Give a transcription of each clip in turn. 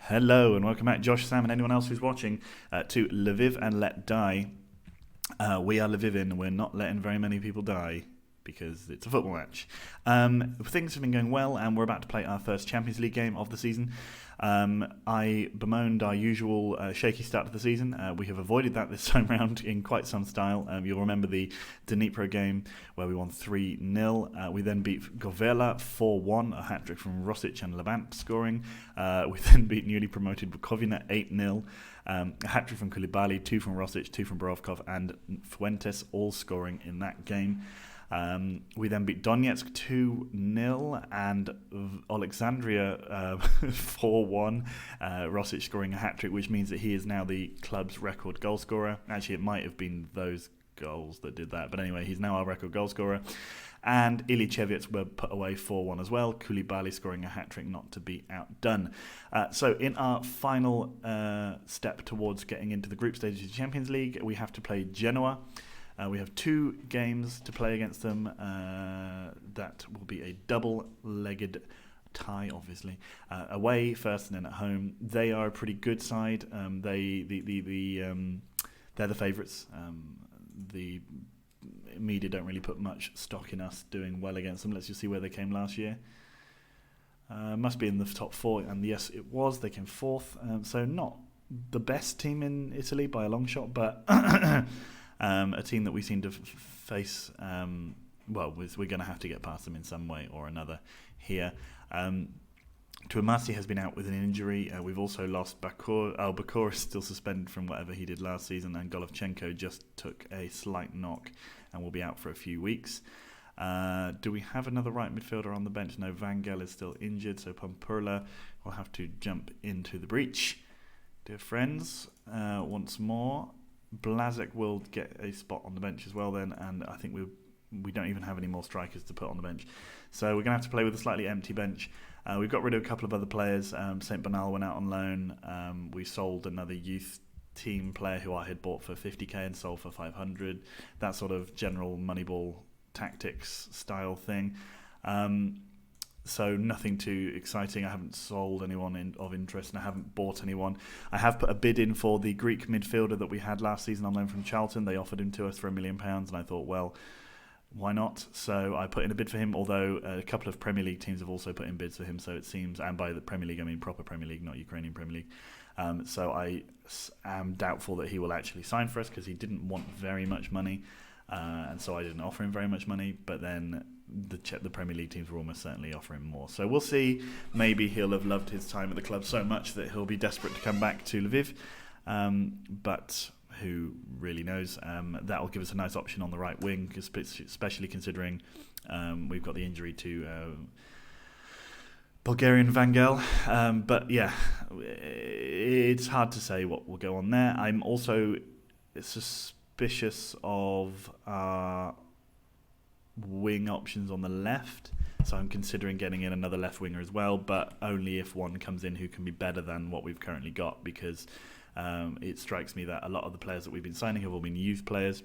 Hello and welcome back, Josh, Sam, and anyone else who's watching to Lviv and Let Die. We are Lvivin. We're not letting very many people die because it's a football match. Things have been going well, and we're about to play our first Champions League game of the season. I bemoaned our usual shaky start to the season. We have avoided that this time round in quite some style. You'll remember the Dnipro game where we won 3-0. We then beat Govela 4-1, a hat-trick from Rosic and Levant scoring. We then beat newly promoted Bukovina 8-0. A hat-trick from Koulibaly, 2 from Rosic, 2 from Borovkov and Fuentes, all scoring in that game. We then beat Donetsk 2-0 and Alexandria 4-1, Rosic scoring a hat-trick, which means that he is now the club's record goal scorer. Actually, it might have been those goals that did that, but anyway, he's now our record goal scorer. And Ilichevets were put away 4-1 as well, Koulibaly scoring a hat-trick, not to be outdone. So in our final step towards getting into the group stage of the Champions League, we have to play Genoa. We have 2 games to play against them. That will be a double-legged tie, obviously. Away first and then at home. They are a pretty good side. They're the favourites. The media don't really put much stock in us doing well against them. Let's just see where they came last year. Must be in the top 4, and yes, it was. They came 4th. So not the best team in Italy by a long shot, but a team that we seem to face, we're going to have to get past them in some way or another here. Tuamasi has been out with an injury. We've also lost Bakur. Bakur is still suspended from whatever he did last season, and Golovchenko just took a slight knock and will be out for a few weeks. Do we have another right midfielder on the bench? No, Vangel is still injured, so Pampurla will have to jump into the breach. Dear friends, once more, Blazek will get a spot on the bench as well then, and I think we don't even have any more strikers to put on the bench. So we're going to have to play with a slightly empty bench. We've got rid of a couple of other players. St. Bernal went out on loan. We sold another youth team player who I had bought for 50k and sold for 500. That sort of general Moneyball tactics style thing. So nothing too exciting. I haven't sold anyone of interest, and I haven't bought anyone. I have put a bid in for the Greek midfielder that we had last season on loan from Charlton. They offered him to us for £1 million, and I thought, well, why not? So I put in a bid for him, although a couple of Premier League teams have also put in bids for him, so it seems, and by the Premier League I mean proper Premier League, not Ukrainian Premier League. So I am doubtful that he will actually sign for us because he didn't want very much money, and so I didn't offer him very much money, but then the Premier League teams will almost certainly offer him more. So we'll see. Maybe he'll have loved his time at the club so much that he'll be desperate to come back to Lviv. But who really knows? That will give us a nice option on the right wing, especially considering we've got the injury to Bulgarian Vangel. But yeah, it's hard to say what will go on there. I'm also suspicious of wing options on the left, so I'm considering getting in another left winger as well, but only if one comes in who can be better than what we've currently got, because it strikes me that a lot of the players that we've been signing have all been youth players,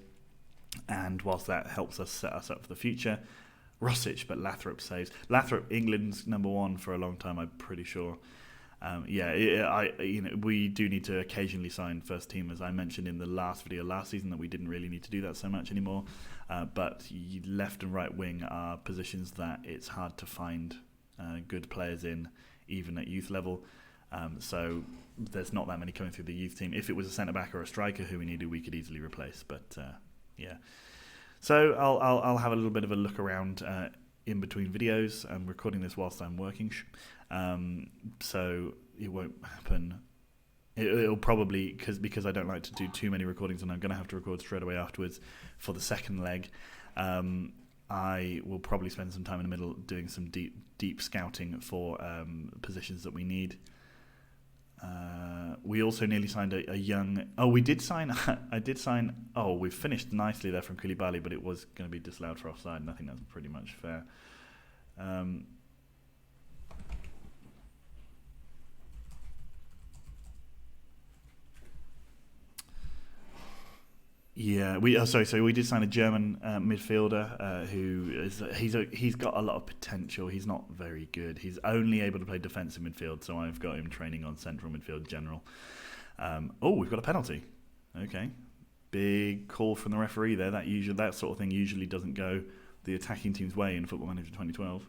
and whilst that helps us set us up for the future, Rosic, but Lathrop saves. Lathrop, England's number 1 for a long time, I'm pretty sure. We do need to occasionally sign first teamers. I mentioned in the last video last season that we didn't really need to do that so much anymore. But left and right wing are positions that it's hard to find good players in, even at youth level. So there's not that many coming through the youth team. If it was a centre back or a striker who we needed, we could easily replace. But yeah. So I'll have a little bit of a look around in between videos. I'm recording this whilst I'm working, so it won't happen. It'll probably, because I don't like to do too many recordings and I'm going to have to record straight away afterwards for the second leg. I will probably spend some time in the middle doing some deep scouting for positions that we need. We also nearly signed a young... Oh, we did sign... I did sign... Oh, we finished nicely there from Koulibaly, but it was going to be disallowed for offside, and I think that's pretty much fair. Yeah, so we did sign a German midfielder he's got a lot of potential. He's not very good. He's only able to play defensive midfield, so I've got him training on central midfield general. We've got a penalty. Okay, big call from the referee there. That sort of thing usually doesn't go the attacking team's way in Football Manager 2012.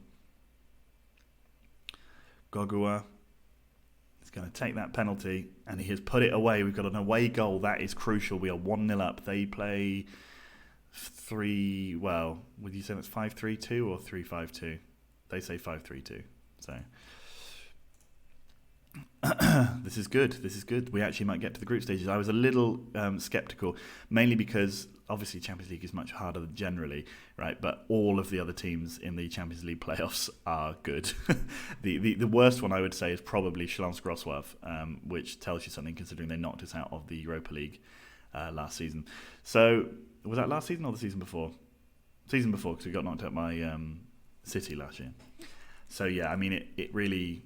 Gogua is going to take that penalty, and he has put it away. We've got an away goal. That is crucial. We are 1-0 up. They play would you say that's 5-3-2 or 3-5-2? They say 5-3-2. So this is good. We actually might get to the group stages. I was a little sceptical, mainly because obviously Champions League is much harder than generally, right? But all of the other teams in the Champions League playoffs are good. The worst one I would say is probably Śląsk Wrocław, which tells you something considering they knocked us out of the Europa League last season. So was that last season or the season before? Season before, because we got knocked out by City last year. So yeah, I mean it really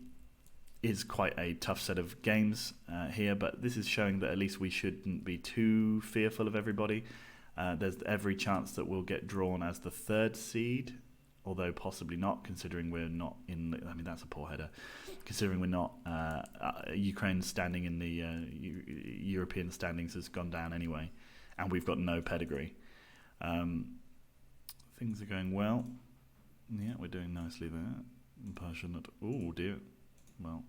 is quite a tough set of games here, but this is showing that at least we shouldn't be too fearful of everybody. There's every chance that we'll get drawn as the third seed, although possibly not, considering we're not in. I mean, that's a poor header. Considering we're not, Ukraine's standing in the European standings has gone down anyway, and we've got no pedigree. Things are going well. Yeah, we're doing nicely there. Passionate. Oh dear. Well,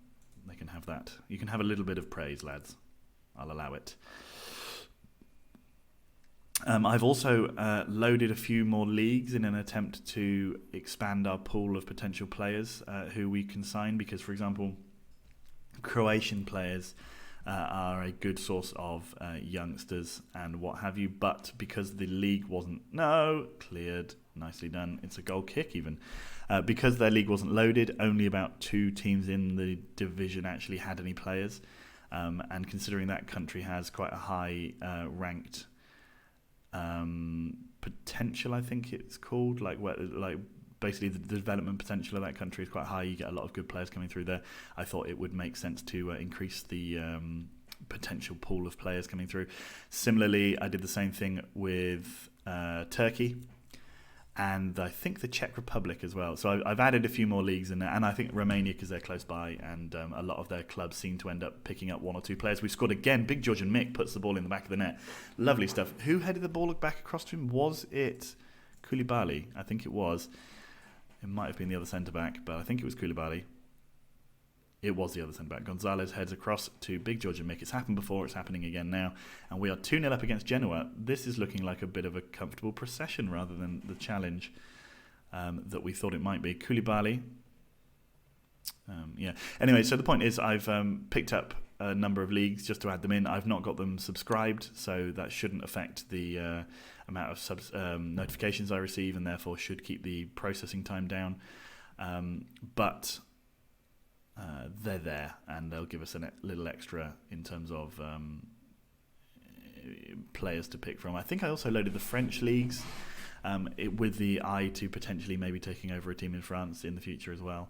they can have that. You can have a little bit of praise, lads. I'll allow it. I've also loaded a few more leagues in an attempt to expand our pool of potential players who we can sign, because, for example, Croatian players are a good source of youngsters and what have you, but because the league wasn't... No, cleared. Nicely done. It's a goal kick even. Because their league wasn't loaded, only about 2 teams in the division actually had any players. And considering that country has quite a high ranked potential, I think it's called, basically the development potential of that country is quite high. You get a lot of good players coming through there. I thought it would make sense to increase the potential pool of players coming through. Similarly, I did the same thing with Turkey, and I think the Czech Republic as well. So I've added a few more leagues in there, and I think Romania, because they're close by, and a lot of their clubs seem to end up picking up 1 or 2 players. We scored again. Big Georgian Mick puts the ball in the back of the net. Lovely stuff. Who headed the ball back across to him? Was it Koulibaly? I think it was. It might have been the other centre-back, but I think it was Koulibaly. It was the other centre-back. Gonzalez heads across to Big Georgian Mick. It's happened before, it's happening again now. And we are 2-0 up against Genoa. This is looking like a bit of a comfortable procession rather than the challenge that we thought it might be. Koulibaly. Anyway, so the point is I've picked up a number of leagues just to add them in. I've not got them subscribed, so that shouldn't affect the amount of notifications I receive, and therefore should keep the processing time down. But they're there, and they'll give us a little extra in terms of players to pick from. I think I also loaded the French leagues with the eye to potentially maybe taking over a team in France in the future as well.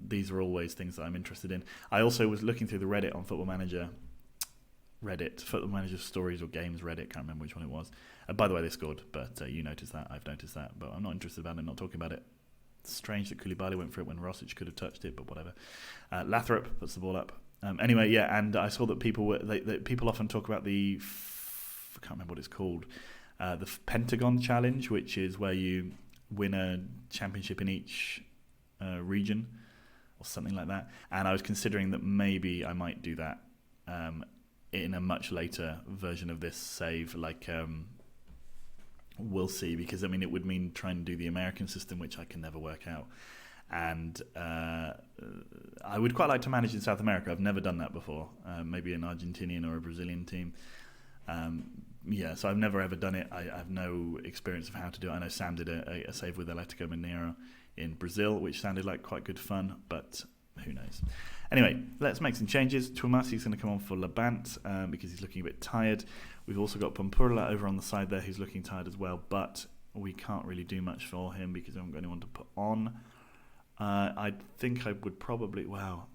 These are always things that I'm interested in. I also was looking through the Reddit on Football Manager stories or games Reddit, can't remember which one it was. By the way, they scored, but you noticed that, I've noticed that, but I'm not interested about it, not talking about it. It's strange that Koulibaly went for it when Rosic could have touched it, but whatever. Lathrop puts the ball up. Anyway, yeah, and I saw that people often talk about I can't remember what it's called, the Pentagon Challenge, which is where you win a championship in each region or something like that. And I was considering that maybe I might do that in a much later version of this save, we'll see, because I mean it would mean trying to do the American system, which I can never work out, and I would quite like to manage in South America. I've never done that before, maybe an Argentinian or a Brazilian team. So I've never ever done it. I have no experience of how to do it. I know Sam did a save with Atletico Mineiro in Brazil, which sounded like quite good fun, but who knows. Anyway, let's make some changes. Tuamasi's going to come on for Labant because he's looking a bit tired. We've also got Pampurla over on the side there who's looking tired as well, but we can't really do much for him because we haven't got anyone to put on. I think I would probably... Wow.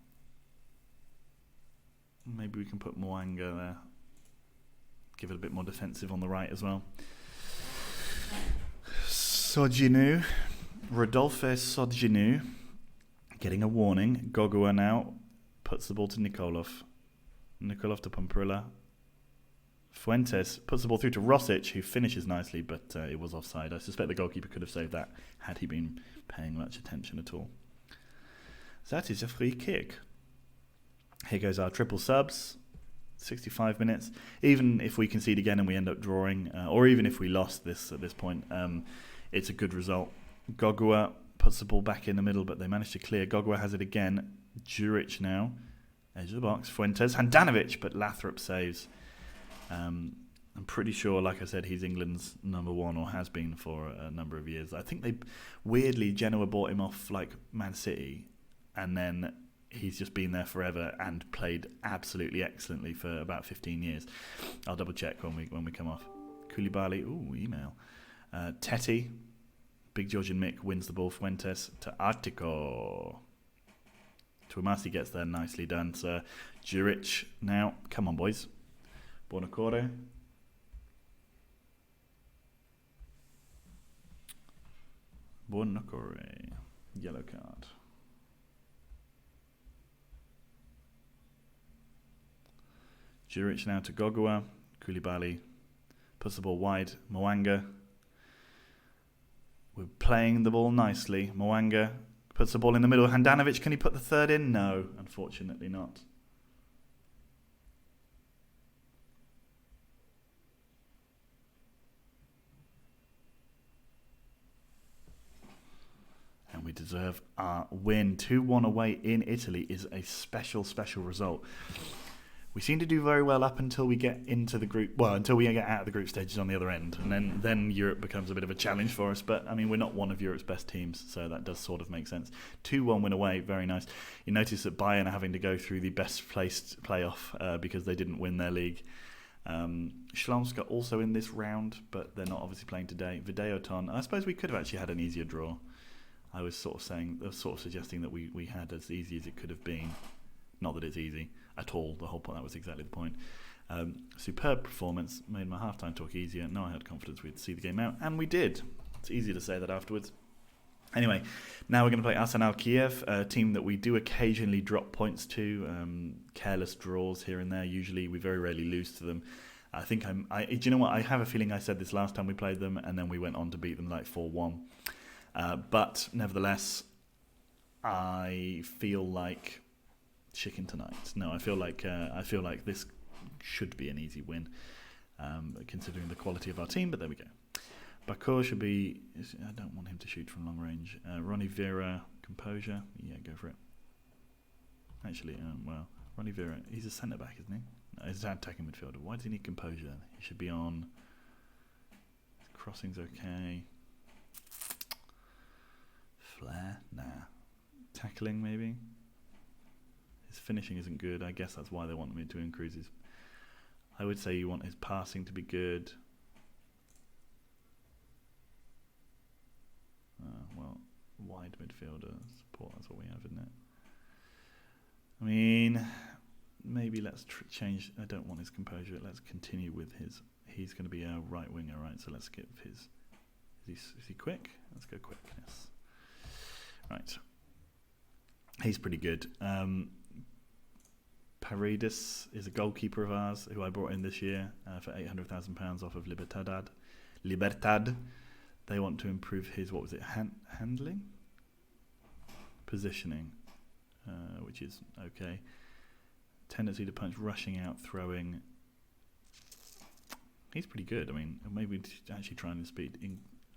Maybe we can put Mwanga there. give it a bit more defensive on the right as well. Soginu, Rodolphe Soginu, getting a warning. Gogua now puts the ball to Nikolov. Nikolov to Pamprilla. Fuentes puts the ball through to Rosic, who finishes nicely, but it was offside. I suspect the goalkeeper could have saved that had he been paying much attention at all. That is a free kick. Here goes our triple subs. 65 minutes. Even if we concede again and we end up drawing, or even if we lost this at this point, it's a good result. Gogua puts the ball back in the middle, but they managed to clear. Gogua has it again. Juric now. Edge of the box. Fuentes. Handanovic, but Lathrop saves. I'm pretty sure, like I said, he's England's number one, or has been for a number of years. I think weirdly, Genoa bought him off like Man City, and then he's just been there forever and played absolutely excellently for about 15 years. I'll double check when we come off. Koulibaly, email. Teti, Big Georgian Mick wins the ball. Fuentes to Artico. Tuamasi gets there, nicely done. So Juric now, come on boys. Buonocore. Buonocore. Yellow card. Juric now to Gogua. Koulibaly puts the ball wide. Mwanga. We're playing the ball nicely. Mwanga puts the ball in the middle. Handanovic, can he put the third in? No, unfortunately not. And we deserve our win. 2-1 away in Italy is a special, special result. We seem to do very well up until we get into the group. Well, until we get out of the group stages on the other end, and then Europe becomes a bit of a challenge for us. But I mean, we're not one of Europe's best teams, so that does sort of make sense. 2-1 win away, very nice. You notice that Bayern are having to go through the best placed playoff because they didn't win their league. Śląsk also in this round, but they're not obviously playing today. Videoton. I suppose we could have actually had an easier draw. I was sort of suggesting that we had as easy as it could have been. Not that it's easy at all. The whole point, that was exactly the point. Superb performance, made my halftime talk easier. No, I had confidence we'd see the game out, and we did. It's easy to say that afterwards. Anyway, now we're going to play Arsenal Kiev, a team that we do occasionally drop points to. Careless draws here and there. Usually, we very rarely lose to them. I think do you know what? I have a feeling I said this last time we played them, and then we went on to beat them like 4-1. But nevertheless, I feel like chicken tonight. No, I feel like this should be an easy win, considering the quality of our team. But there we go. Bakor should be. I don't want him to shoot from long range. Ronnie Vera, composure. Yeah, go for it. Actually, Ronnie Vera. He's a centre back, isn't he? No, he's an attacking midfielder. Why does he need composure? He should be on. Crossing's okay. Flair? Nah. Tackling, maybe? His finishing isn't good. I guess that's why they want me to increase his... I would say you want his passing to be good. Wide midfielder support, that's what we have, isn't it? I mean, maybe let's change... I don't want his composure. Let's continue with his... He's going to be our right winger, right? So let's skip his... Is he quick? Let's go quick, yes. Right. He's pretty good. Paredes is a goalkeeper of ours who I brought in this year for £800,000 off of Libertad. They want to improve his, what was it, handling? Positioning, which is okay. Tendency to punch, rushing out, throwing. He's pretty good. I mean, maybe actually trying to speed.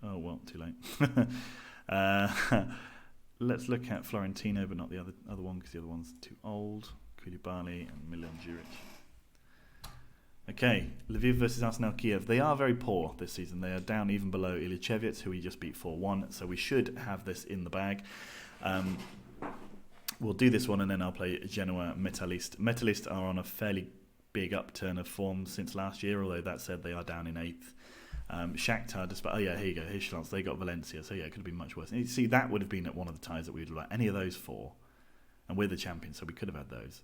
Oh, well, too late. Let's look at Florentino, but not the other one, because the other one's too old. Koulibaly and Milan Juric. Okay, Lviv versus Arsenal Kiev. They are very poor this season. They are down even below Ilichevets, who we just beat 4-1. So we should have this in the bag. We'll do this one, and then I'll play Genoa Metalist. Metalist are on a fairly big upturn of form since last year, although that said, they are down in 8th. Shakhtar, despite... Oh, yeah, here you go. Here's Schlotz. They got Valencia, so yeah, it could have been much worse. And you see, that would have been at one of the ties that we would have liked. Any of those four. And we're the champions, so we could have had those.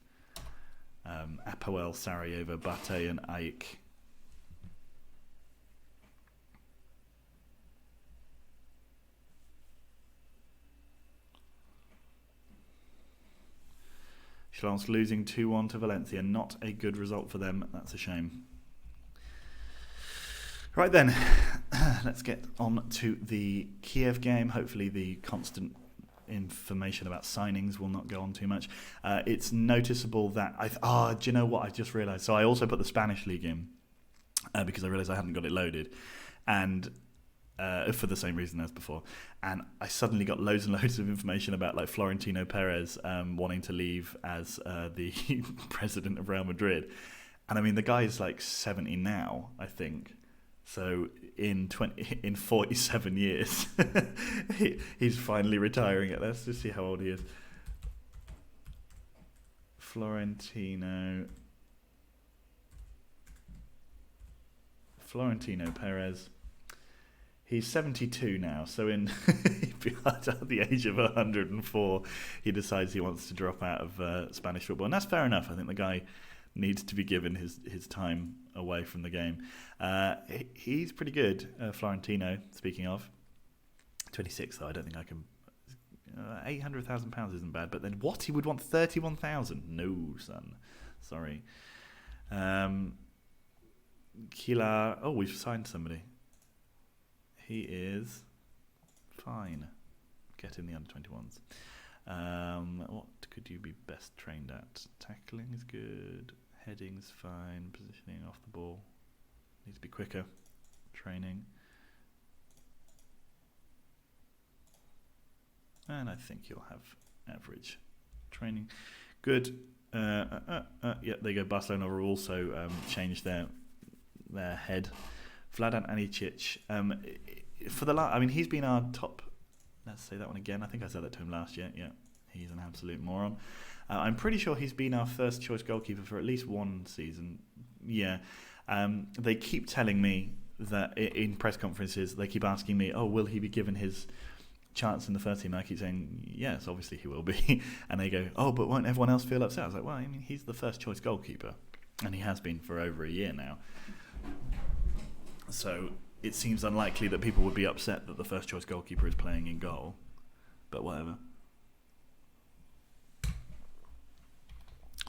Apoel, Sarajevo, Bate and Aik. Lens losing 2-1 to Valencia. Not a good result for them. That's a shame. Right then, let's get on to the Kiev game. Hopefully the constant information about signings will not go on too much. It's noticeable that do you know what I just realised? So I also put the Spanish league in because I realised I hadn't got it loaded, and for the same reason as before. And I suddenly got loads and loads of information about like Florentino Perez wanting to leave as the president of Real Madrid. And I mean, the guy is like 70 now, I think. So in 47 years, he's finally retiring. Let's just see how old he is. Florentino Perez. He's 72 now. So at the age of 104, he decides he wants to drop out of Spanish football, and that's fair enough. I think the guy needs to be given his time away from the game. He's pretty good, Florentino, speaking of. 26, though, I don't think I can... £800,000 isn't bad, but then what? He would want 31,000? No, son. Sorry. Kila... Oh, we've signed somebody. He is fine. Get in the under-21s. What could you be best trained at? Tackling is good. Heading's fine. Positioning off the ball. Needs to be quicker. Training. And I think you'll have average training. Good. Yeah, there you go. Barcelona will also change their head. Vladan Anicic. He's been our top. Let's say that one again. I think I said that to him last year. Yeah, he's an absolute moron. I'm pretty sure he's been our first choice goalkeeper for at least one season. Yeah. They keep telling me that in press conferences, they keep asking me, oh, will he be given his chance in the first team? And I keep saying, yes, obviously he will be. And they go, oh, but won't everyone else feel upset? I was like, well, I mean, he's the first choice goalkeeper. And he has been for over a year now. So it seems unlikely that people would be upset that the first choice goalkeeper is playing in goal. But whatever.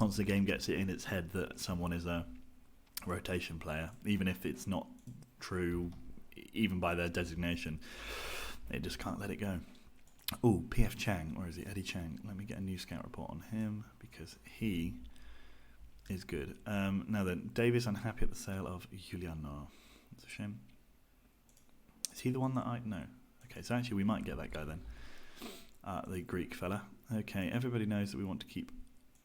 Once the game gets it in its head that someone is a rotation player, even if it's not true, even by their designation, they just can't let it go. Oh, P.F. Chang, or is it Eddie Chang? Let me get a new scout report on him, because he is good. Now then, Davis unhappy at the sale of Juliano. That's a shame. Is he the one that No. Okay, so actually we might get that guy then. The Greek fella. Okay, everybody knows that we want to keep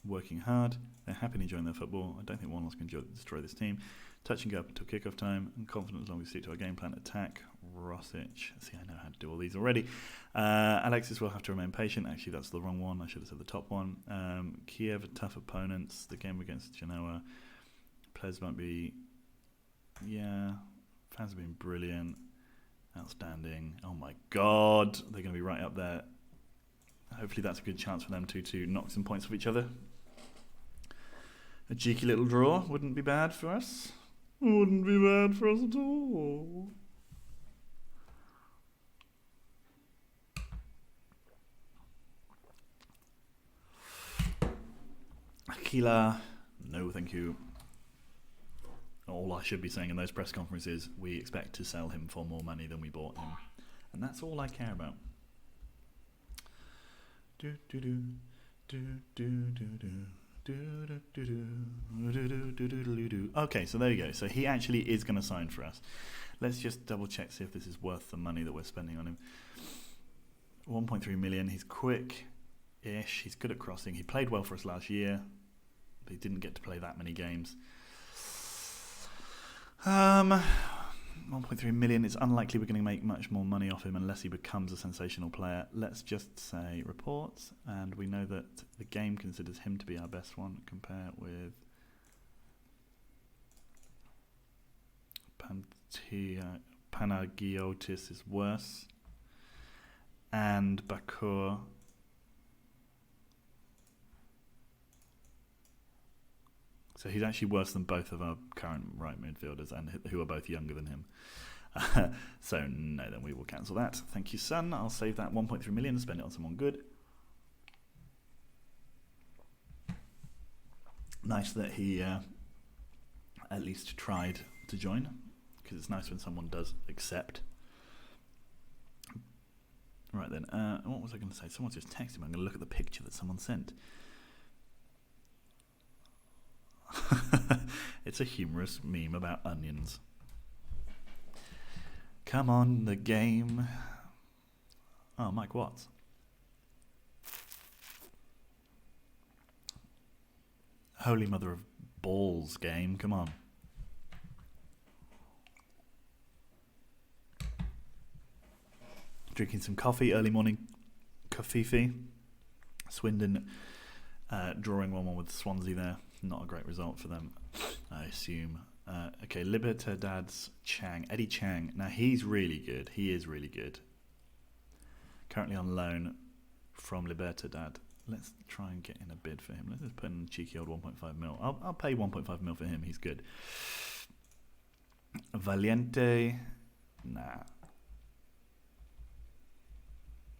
working hard. They're happy and enjoying their football. I don't think one of us can destroy this team. Touch and go up until kickoff time. I'm confident as long as we stick to our game plan. Attack. Rosic. See, I know how to do all these already. Alexis will have to remain patient. Actually, that's the wrong one. I should have said the top one. Kiev are tough opponents. The game against Genoa. Players won't be... Yeah. Fans have been brilliant. Outstanding. Oh my God. They're going to be right up there. Hopefully that's a good chance for them to knock some points off each other. A cheeky little draw wouldn't be bad for us. Wouldn't be bad for us at all. Aquila, no thank you. All I should be saying in those press conferences, we expect to sell him for more money than we bought him. And that's all I care about. Okay, so there you go. So he actually is going to sign for us. Let's just double check, see if this is worth the money that we're spending on him. 1.3 million. He's quick-ish. He's good at crossing. He played well for us last year, but he didn't get to play that many games. 1.3 million. It's unlikely we're going to make much more money off him unless he becomes a sensational player. Let's just say reports, and we know that the game considers him to be our best one. Compare with Panagiotis is worse, and Bakur. So he's actually worse than both of our current right midfielders, and who are both younger than him. So no, then we will cancel that. Thank you, son. I'll save that 1.3 million and spend it on someone good. Nice that he at least tried to join, because it's nice when someone does accept. Right then, what was I going to say? Someone's just texted me. I'm going to look at the picture that someone sent. It's a humorous meme about onions. Come on, the game. Oh, Mike Watts. Holy mother of balls, game. Come on. Drinking some coffee, early morning coffee. Swindon drawing 1-1 with Swansea there. Not a great result for them, I assume. Okay, Libertad's Chang. Eddie Chang. Now, he's really good. He is really good. Currently on loan from Libertad. Let's try and get in a bid for him. Let's just put in a cheeky old 1.5 mil. I'll pay 1.5 mil for him. He's good. Valiente. Nah.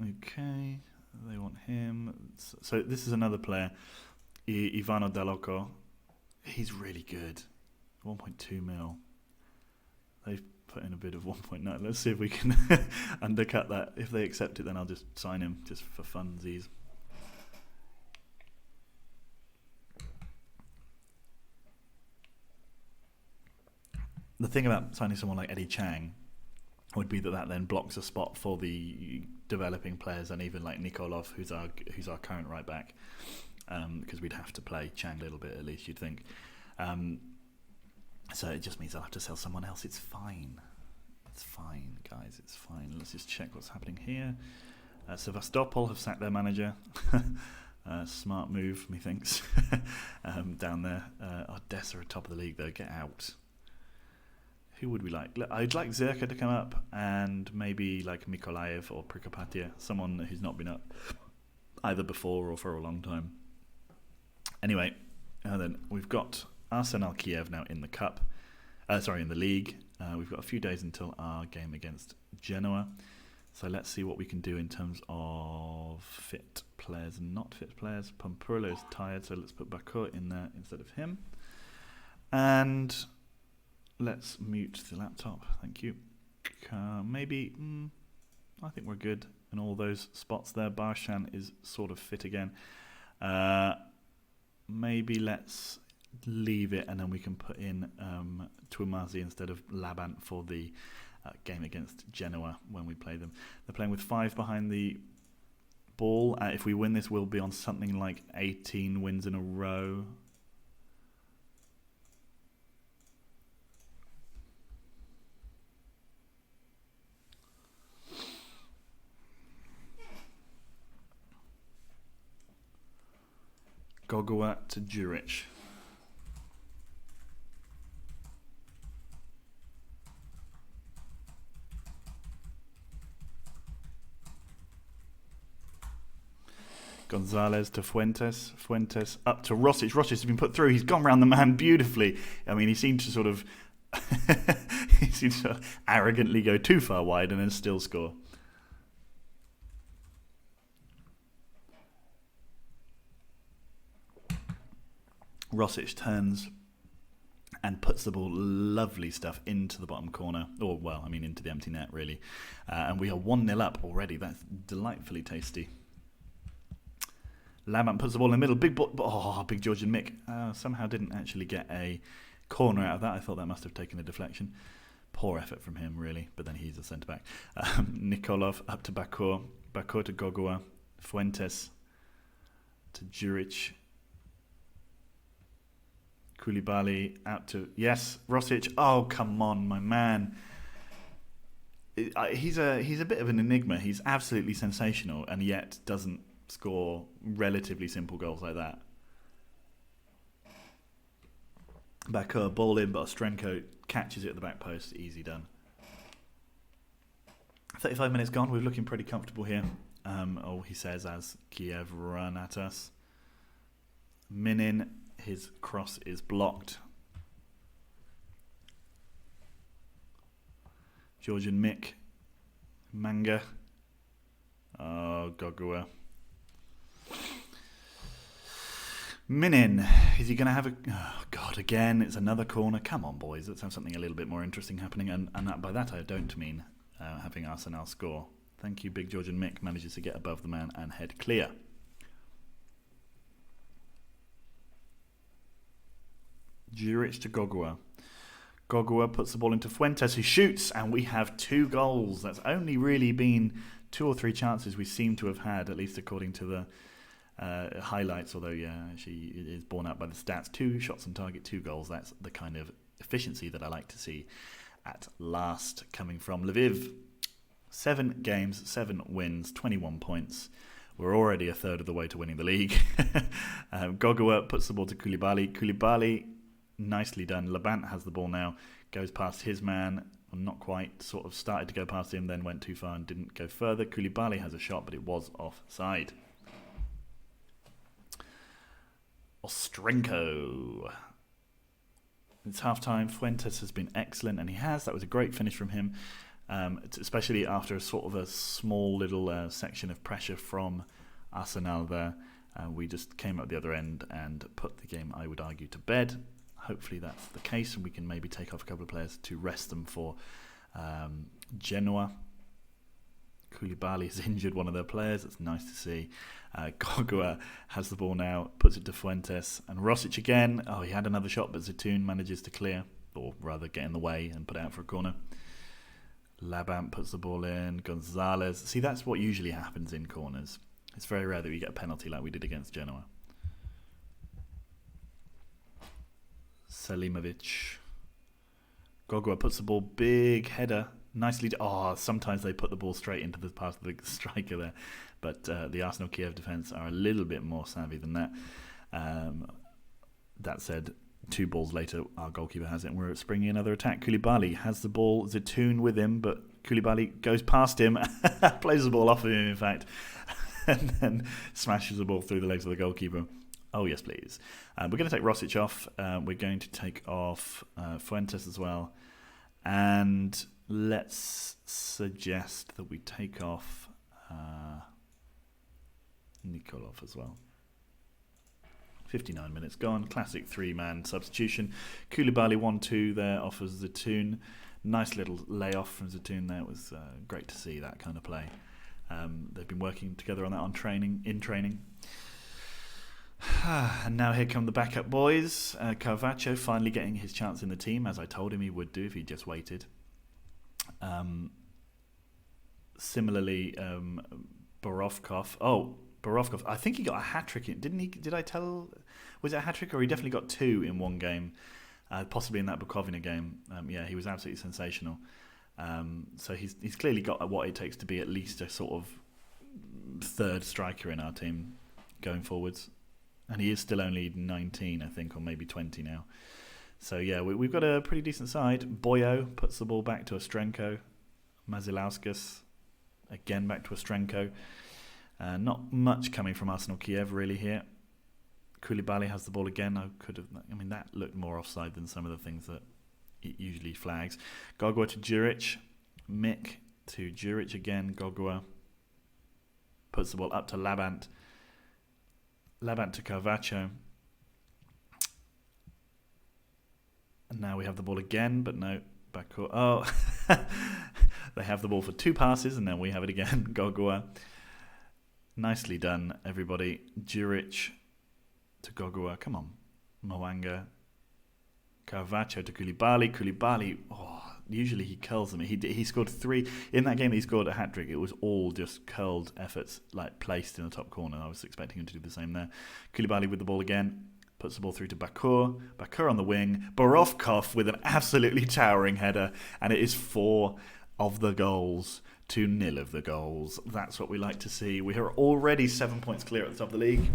Okay. They want him. So this is another player. Ivano Daloco. He's really good. 1.2 mil. They've put in a bid of 1.9. Let's see if we can undercut that. If they accept it, then I'll just sign him just for funsies. The thing about signing someone like Eddie Chang would be that then blocks a spot for the developing players, and even like Nikolov, who's our current right back, because we'd have to play Chang a little bit at least, you'd think. So it just means I'll have to sell someone else. It's fine. It's fine, guys. It's fine. Let's just check what's happening here. Sevastopol have sacked their manager. Smart move, methinks. Down there. Odessa are top of the league, though. Get out. Who would we like? I'd like Zerka to come up, and maybe like Mikolaev or Prikopatia, someone who's not been up either before or for a long time. Anyway, then we've got Arsenal Kiev now in the cup. In the league. We've got a few days until our game against Genoa. So let's see what we can do in terms of fit players and not fit players. Pampurlo is tired, so let's put Bakur in there instead of him. And let's mute the laptop. Thank you. I think we're good in all those spots there. Barshan is sort of fit again. Maybe let's leave it, and then we can put in Tuamazi instead of Labant for the game against Genoa when we play them. They're playing with 5 behind the ball. If we win this, we'll be on something like 18 wins in a row. Gogoa to Juric. Gonzalez to Fuentes. Fuentes up to Rosic. Rosic has been put through. He's gone round the man beautifully. I mean, he seemed to sort of arrogantly go too far wide and then still score. Rosic turns and puts the ball, lovely stuff, into the bottom corner. Or, well, I mean, into the empty net, really. And we are 1-0 up already. That's delightfully tasty. Lamant puts the ball in the middle. Big Georgian Mick. Somehow didn't actually get a corner out of that. I thought that must have taken a deflection. Poor effort from him, really. But then he's a centre-back. Nikolov up to Bakur. Bakur to Gogoa. Fuentes to Juric. Koulibaly out to... Yes, Rosic. Oh, come on, my man. He's a bit of an enigma. He's absolutely sensational, and yet doesn't score relatively simple goals like that. Bakur, ball in, but Ostrenko catches it at the back post. Easy done. 35 minutes gone. We're looking pretty comfortable here. He says as Kiev run at us. Minin, his cross is blocked. Georgian Mick. Manga. Oh, Gogua. Minin, is he going to have a... Oh, God, again, it's another corner. Come on, boys, let's have something a little bit more interesting happening. And by that, I don't mean having Arsenal score. Thank you, Big George and Mick manages to get above the man and head clear. Juric to Gogua. Gogua puts the ball into Fuentes, who shoots, and we have 2 goals. That's only really been 2 or 3 chances we seem to have had, at least according to the highlights, although, yeah, actually it is borne out by the stats. 2 shots on target, 2 goals. That's the kind of efficiency that I like to see at last coming from Lviv. 7 games, 7 wins, 21 points. We're already a third of the way to winning the league. Gogua puts the ball to Koulibaly. Koulibaly, nicely done. Labant has the ball now, goes past his man, not quite, sort of started to go past him, then went too far and didn't go further. Koulibaly has a shot, but it was offside. Ostrenko. It's half-time. Fuentes has been excellent, and he has. That was a great finish from him, especially after a sort of a small little section of pressure from Arsenal there. We just came up the other end and put the game, I would argue, to bed. Hopefully that's the case, and we can maybe take off a couple of players to rest them for Genoa. Koulibaly has injured one of their players. That's nice to see. Gogua has the ball now, puts it to Fuentes. And Rosic again. Oh, he had another shot, but Zatoun manages to clear, or rather get in the way and put it out for a corner. Labant puts the ball in. Gonzalez. See, that's what usually happens in corners. It's very rare that we get a penalty like we did against Genoa. Selimovic. Gogua puts the ball, big header. Nicely. Sometimes they put the ball straight into the path of the striker there. But the Arsenal Kiev defence are a little bit more savvy than that. That said, 2 balls later, our goalkeeper has it, and we're springing another attack. Koulibaly has the ball, Zatoun with him, but Koulibaly goes past him, plays the ball off of him, in fact, and then smashes the ball through the legs of the goalkeeper. Oh, yes, please. We're going to take Rosic off. We're going to take off Fuentes as well. And let's suggest that we take off Nikolov as well. 59 minutes gone. Classic 3-man substitution. Koulibaly 1-2 there offers Zatoun. Nice little layoff from Zatoun there. It was great to see that kind of play. They've been working together on that in training. And now here come the backup boys. Carvaccio finally getting his chance in the team, as I told him he would do if he just waited. Similarly, Borovkov, I think he got a hat-trick, didn't he? Did I tell? Was it a hat-trick, or he definitely got 2 in one game, possibly in that Bukovina game. Yeah, he was absolutely sensational. So he's clearly got what it takes to be at least a sort of third striker in our team going forwards. And he is still only 19, I think, or maybe 20 now. So, yeah, we've got a pretty decent side. Boyo puts the ball back to Ostrenko. Mazilauskas, again back to Ostrenko. Not much coming from Arsenal Kiev, really, here. Koulibaly has the ball again. That looked more offside than some of the things that it usually flags. Gogua to Juric. Mick to Juric again. Gogua puts the ball up to Labant. Labant to Carvaccio. And now we have the ball again, but no. Backcourt. Oh, they have the ball for 2 passes, and then we have it again. Gogua. Nicely done, everybody. Juric to Gogua. Come on. Mwanga. Carvaccio to Koulibaly. Koulibaly, usually he curls them. He scored 3. In that game he scored a hat-trick. It was all just curled efforts, like placed in the top corner. I was expecting him to do the same there. Koulibaly with the ball again. Puts the ball through to Bakur. Bakur on the wing. Borovkov with an absolutely towering header. And it is 4 of the goals to 0 of the goals. That's what we like to see. We are already 7 points clear at the top of the league.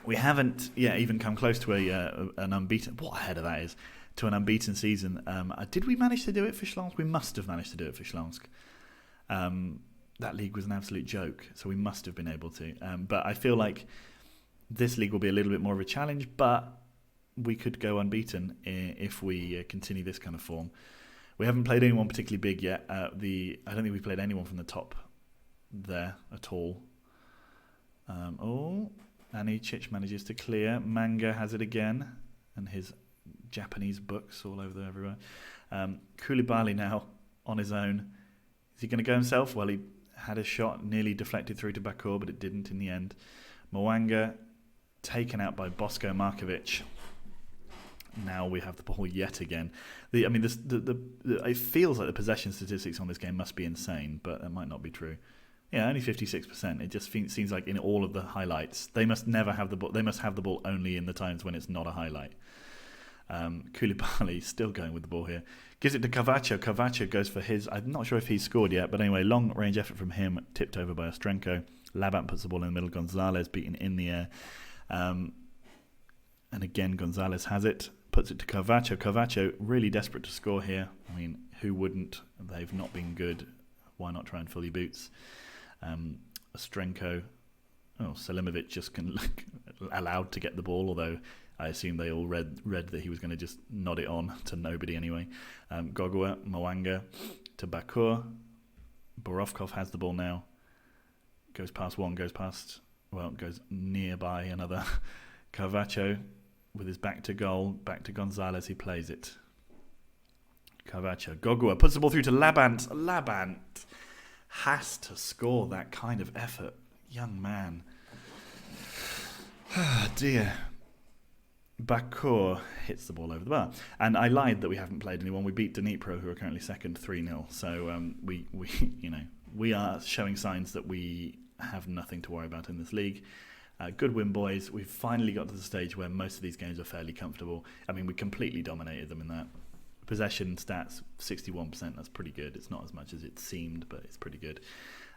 We haven't even come close to an unbeaten... What a header that is. To an unbeaten season. Did we manage to do it for Shlonsk? We must have managed to do it for Shlonsk. That league was an absolute joke, so we must have been able to. But I feel like this league will be a little bit more of a challenge, but we could go unbeaten if we continue this kind of form. We haven't played anyone particularly big yet. I don't think we've played anyone from the top there at all. Anicic manages to clear. Manga has it again, and his Japanese books all over there everywhere. Koulibaly now on his own. Is he going to go himself? Well, he had a shot nearly deflected through to Bakur, but it didn't in the end. Mwanga taken out by Bosko Markovic. Now we have the ball yet again. It feels like the possession statistics on this game must be insane, but that might not be true. Yeah, only 56%. It just seems like in all of the highlights, they must never have the ball. They must have the ball only in the times when it's not a highlight. Koulibaly still going with the ball here. Gives it to Carvaccio. Carvaccio goes for his. I'm not sure if he's scored yet, but anyway, long range effort from him, tipped over by Ostrenko. Laban puts the ball in the middle. Gonzalez beaten in the air. And again, Gonzalez has it. Puts it to Carvaccio. Carvaccio really desperate to score here. I mean, who wouldn't? They've not been good. Why not try and fill your boots? Ostrenko. Selimovic just allowed to get the ball, although I assume they all read that he was going to just nod it on to nobody anyway. Gogua, Mwanga to Bakur. Borovkov has the ball now. Goes past one, goes nearby another. Carvaccio with his back to goal, back to Gonzalez, he plays it. Carvaccio, Gogua puts the ball through to Labant. Labant has to score that kind of effort. Young man. Dear. Bakur hits the ball over the bar. And I lied that we haven't played anyone. We beat Dnipro, who are currently second, 3-0. So we are showing signs that we have nothing to worry about in this league. Good win, boys. We've finally got to the stage where most of these games are fairly comfortable. I mean, we completely dominated them in that. Possession stats, 61%. That's pretty good. It's not as much as it seemed, but it's pretty good.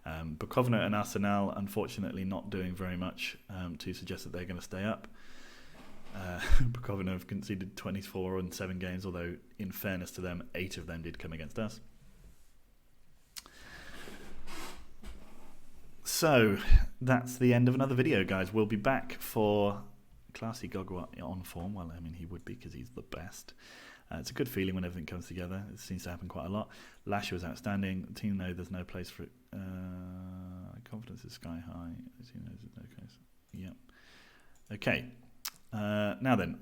Bukovna and Arsenal, unfortunately, not doing very much to suggest that they're going to stay up. Bukovna have conceded 24 in 7 games, although in fairness to them, 8 of them did come against us. So that's the end of another video, guys. We'll be back for Classy Gogua on form. Well, I mean, he would be because he's the best. It's a good feeling when everything comes together. It seems to happen quite a lot. Lasher was outstanding. The team know there's no place for it. Confidence is sky high. The team knows there's no place. Yep. Okay. Now then,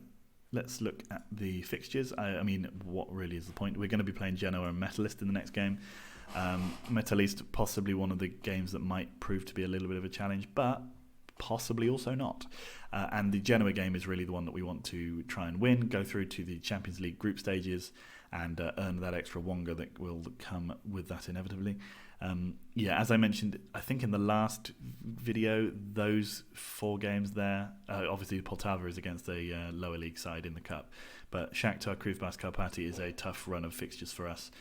let's look at the fixtures. I mean, what really is the point? We're going to be playing Genoa and Metalist in the next game. Metalist, possibly one of the games that might prove to be a little bit of a challenge, but possibly also not. And the Genoa game is really the one that we want to try and win, go through to the Champions League group stages and earn that extra wonga that will come with that inevitably. As I mentioned, I think in the last video, those 4 games there, obviously Poltava is against a lower league side in the cup, but Shakhtar, Kruvbas, Karpati is a tough run of fixtures for us,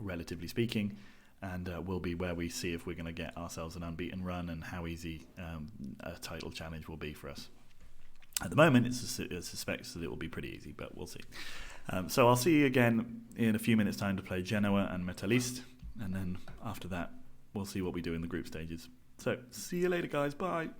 relatively speaking, and will be where we see if we're going to get ourselves an unbeaten run and how easy a title challenge will be for us. At the moment, it suspects that it will be pretty easy, but we'll see. So I'll see you again in a few minutes' time to play Genoa and Metalist, and then after that, we'll see what we do in the group stages. So see you later, guys. Bye.